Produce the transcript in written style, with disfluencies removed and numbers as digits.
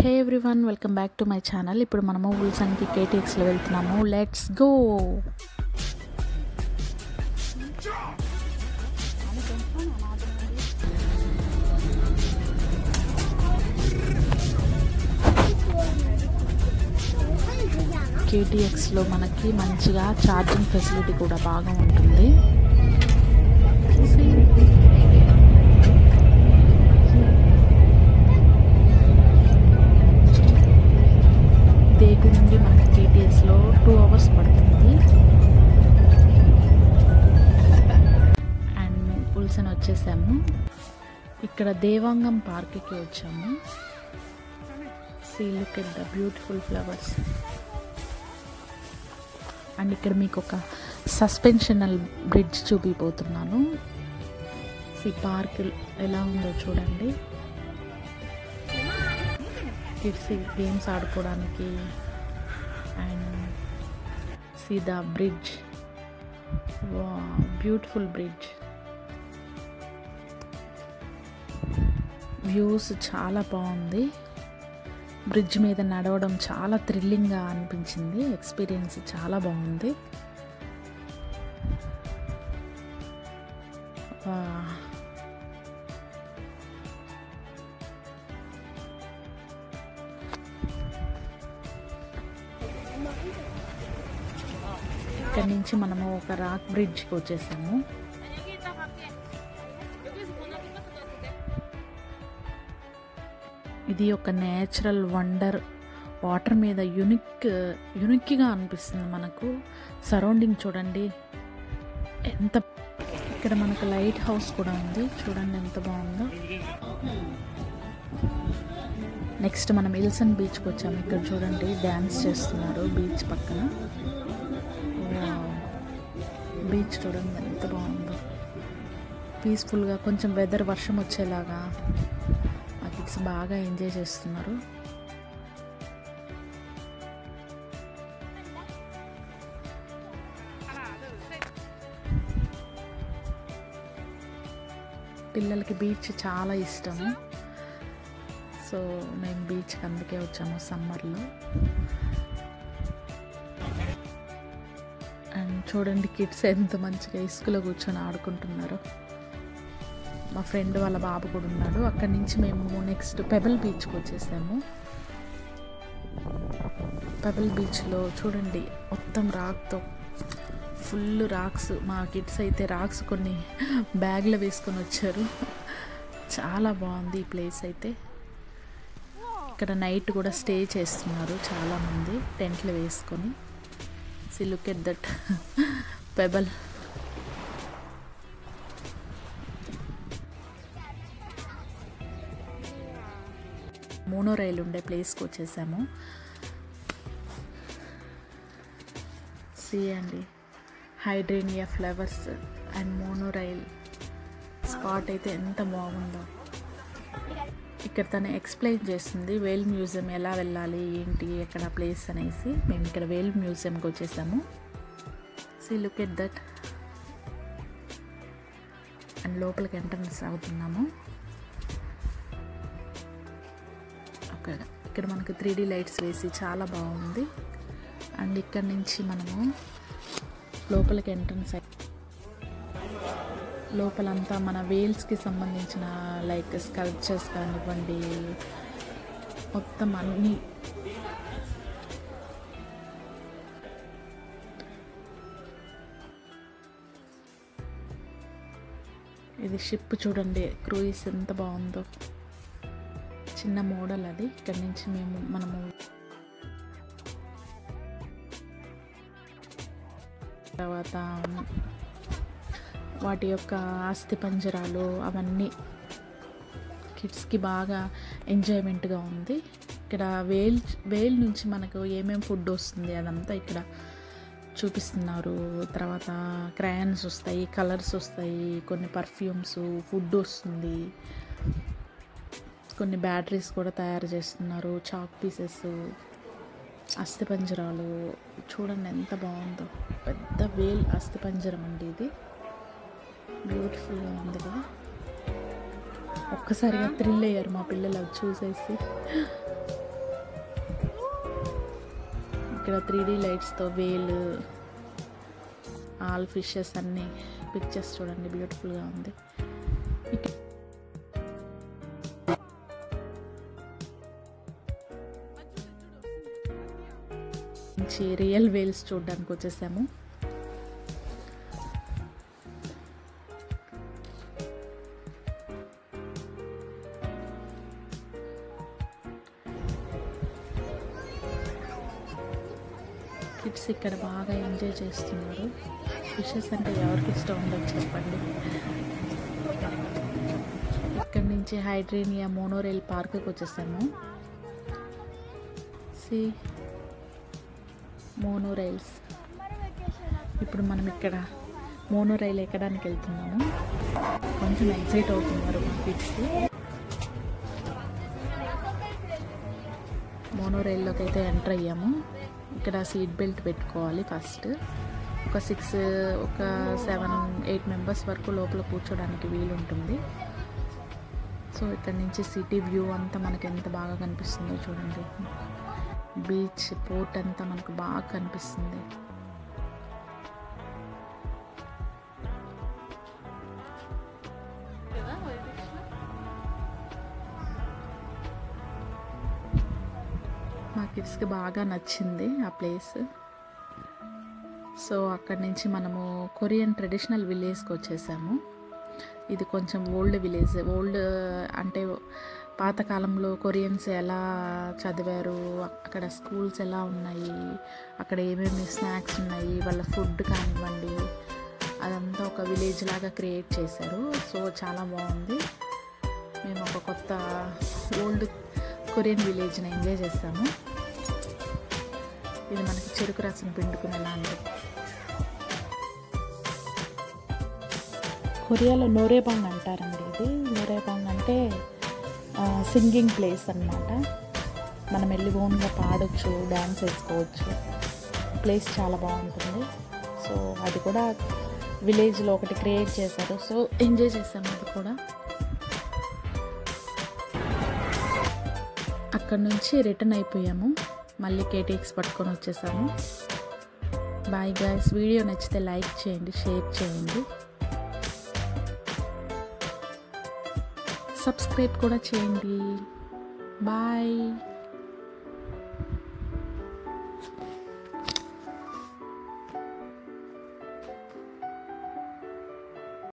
Hey everyone, welcome back to my channel. ఇప్పుడు మనము ఉల్సన్కి కేటీఎక్స్లో వెళ్తున్నాము. Let's go. కేటీఎక్స్లో మనకి మంచిగా ఛార్జింగ్ ఫెసిలిటీ కూడా బాగా ఉంటుంది. దేగు నుండి మనకి కేటీఎక్స్లో 2 hours పడుతుంది. అండ్ ఉల్సన్ వచ్చేసాము. ఇక్కడ దేవాంగం పార్క్కి వచ్చాము. See, look at the beautiful flowers. And ఇక్కడ మీకు ఒక సస్పెన్షనల్ బ్రిడ్జ్ చూపిపోతున్నాను. ఈ పార్క్ ఎలా ఉందో చూడండి. కిడ్స్ గేమ్స్ ఆడుకోవడానికి. And see the bridge, beautiful bridge. Views చాలా బాగుంది. బ్రిడ్జ్ మీద నడవడం చాలా థ్రిల్లింగ్గా అనిపించింది. ఎక్స్పీరియన్స్ చాలా బాగుంది. ఇక్కడ నుంచి మనము ఒక రాక్ బ్రిడ్జ్కి వచ్చేసాము. ఇది ఒక నేచురల్ వండర్. వాటర్ మీద యునిక్గా అనిపిస్తుంది మనకు. సరౌండింగ్ చూడండి ఎంత. ఇక్కడ మనకు లైట్ హౌస్ కూడా ఉంది, చూడండి ఎంత బాగుందో. నెక్స్ట్ మనం విల్సన్ బీచ్కి వచ్చాము. ఇక్కడ చూడండి డ్యాన్స్ చేస్తున్నారు బీచ్ పక్కన. బీచ్ చూడండి ఎంత బాగుందో, పీస్ఫుల్గా. కొంచెం వెదర్ వర్షం వచ్చేలాగా. ఆ కిడ్స్ బాగా ఎంజాయ్ చేస్తున్నారు. పిల్లలకి బీచ్ చాలా ఇష్టము. సో మేము బీచ్కి అందుకే వచ్చాము సమ్మర్లో. అండ్ చూడండి కిడ్స్ ఎంత మంచిగా ఇసుకలో కూర్చొని ఆడుకుంటున్నారు. మా ఫ్రెండ్ వాళ్ళ బాబు కూడా ఉన్నాడు. అక్కడి నుంచి మేము నెక్స్ట్ పెబల్ బీచ్కి వచ్చేసాము. పెబల్ బీచ్లో చూడండి మొత్తం రాక్తో ఫుల్ రాక్స్. మా కిడ్స్ అయితే రాక్స్ కొన్ని బ్యాగ్లో వేసుకొని వచ్చారు. చాలా బాగుంది ఈ ప్లేస్ అయితే. ఇక్కడ నైట్ కూడా స్టే చేస్తున్నారు చాలామంది టెంట్లు వేసుకొని. See, look at that pebble. Mono rail ఉండే ప్లేస్కి వచ్చేసాము. సీ అండి, hydrangea flowers and mono rail spot అయితే ఎంత బాగుందో. ఇక్కడ తను ఎక్స్ప్లెయిన్ చేస్తుంది వేల్ మ్యూజియం ఎలా వెళ్ళాలి, ఏంటి, ఎక్కడ ప్లేస్ అనేసి. మేము ఇక్కడ వేల్ మ్యూజియంకి వచ్చేసాము. See, look at that. And లోపలికి ఎంట్రన్స్ అవుతున్నాము. ఇక్కడ మనకు 3D లైట్స్ వేసి చాలా బాగుంది. అండ్ ఇక్కడ నుంచి మనము లోపలికి ఎంట్రన్స్ లోపలంతా మన వేల్స్కి సంబంధించిన లైక్ స్కల్ప్చర్స్ కానివ్వండి, మొత్తం అన్నీ. ఇది షిప్ చూడండి, క్రూయిజ్ ఎంత బాగుందో. చిన్న మోడల్ అది. ఇక్కడ నుంచి మనము తర్వాత వాటి యొక్క అస్థిపంజరాలు అవన్నీ కిడ్స్కి బాగా ఎంజాయ్మెంట్గా ఉంది. ఇక్కడ వేల్ నుంచి మనకు ఏమేమి ఫుడ్ వస్తుంది అదంతా ఇక్కడ చూపిస్తున్నారు. తర్వాత క్రయాన్స్ వస్తాయి, కలర్స్ వస్తాయి, కొన్ని పర్ఫ్యూమ్స్, ఫుడ్ వస్తుంది, కొన్ని బ్యాటరీస్ కూడా తయారు చేస్తున్నారు, చాక్ పీసెస్, అస్థిపంజరాలు. చూడండి ఎంత బాగుందో. పెద్ద వేల్ అస్థిపంజరం అండి ఇది. బ్యూటిఫుల్గా ఉంది కదా. ఒక్కసారిగా థ్రిల్ అయ్యారు మా పిల్లలు అది చూసేసి. ఇక్కడ 3D లైట్స్తో వేలు, ఆల్ ఫిషెస్ అన్నీ పిక్చర్స్ చూడండి, బ్యూటిఫుల్గా ఉంది. మంచి రియల్ వేల్స్ చూడడానికి వచ్చేసాము. కిడ్స్ ఇక్కడ బాగా ఎంజాయ్ చేస్తున్నారు. ఫిషెస్ అంటే ఎవరికి ఇష్టం ఉండదు చెప్పండి. ఇక్కడ నుంచి హైడ్రేనియా మోనోరైల్ పార్క్కి వచ్చేసాము. సి మోనోరైల్స్. ఇప్పుడు మనం ఇక్కడ మోనోరైల్ ఎక్కడానికి వెళ్తున్నాము. కొంచెం ఎగ్జైట్ అవుతున్నారు మా కిడ్స్. మోనోరైల్లోకి అయితే ఎంటర్ అయ్యాము. ఇక్కడ సీట్ బెల్ట్ పెట్టుకోవాలి ఫస్ట్. ఒక 7-8 మెంబర్స్ వరకు లోపల కూర్చోడానికి వీలు ఉంటుంది. సో ఇక్కడ నుంచి సిటీ వ్యూ అంతా మనకి ఎంత బాగా కనిపిస్తుందో చూడండి. బీచ్, పోర్ట్ అంతా మనకు బాగా కనిపిస్తుంది. మా కిడ్స్కి బాగా నచ్చింది ఆ ప్లేస్. సో అక్కడి నుంచి మనము కొరియన్ ట్రెడిషనల్ విలేజ్కి వచ్చేసాము. ఇది కొంచెం ఓల్డ్ విలేజ్. ఓల్డ్ అంటే పాతకాలంలో కొరియన్స్ ఎలా చదివారు, అక్కడ స్కూల్స్ ఎలా ఉన్నాయి, అక్కడ ఏమేమి స్నాక్స్ ఉన్నాయి, వాళ్ళ ఫుడ్ కానివ్వండి, అదంతా ఒక విలేజ్ లాగా క్రియేట్ చేశారు. సో చాలా బాగుంది. మేము ఒక కొత్త ఓల్డ్ కొరియన్ విలేజ్ని ఎంజాయ్ చేస్తాము. ఇది మనకి చెరుకు రసం పిండుకునేలాంటి. కొరియాలో నోరేబాంగ్ అంటారండి. ఇది నోరేబాంగ్ అంటే సింగింగ్ ప్లేస్ అన్నమాట. మనం వెళ్ళి ఓన్గా పాడొచ్చు, డ్యాన్స్ వేసుకోవచ్చు. ప్లేస్ చాలా బాగుంటుంది. సో అది కూడా విలేజ్లో ఒకటి క్రియేట్ చేశారు. సో ఎంజాయ్ చేసాము అది కూడా. అక్కడ నుంచి రిటర్న్ అయిపోయాము. మళ్ళీ KTX పట్టుకొని వచ్చేసాము. Bye guys. వీడియో నచ్చితే లైక్ చేయండి, షేర్ చేయండి, సబ్స్క్రైబ్ కూడా చేయండి. బాయ్.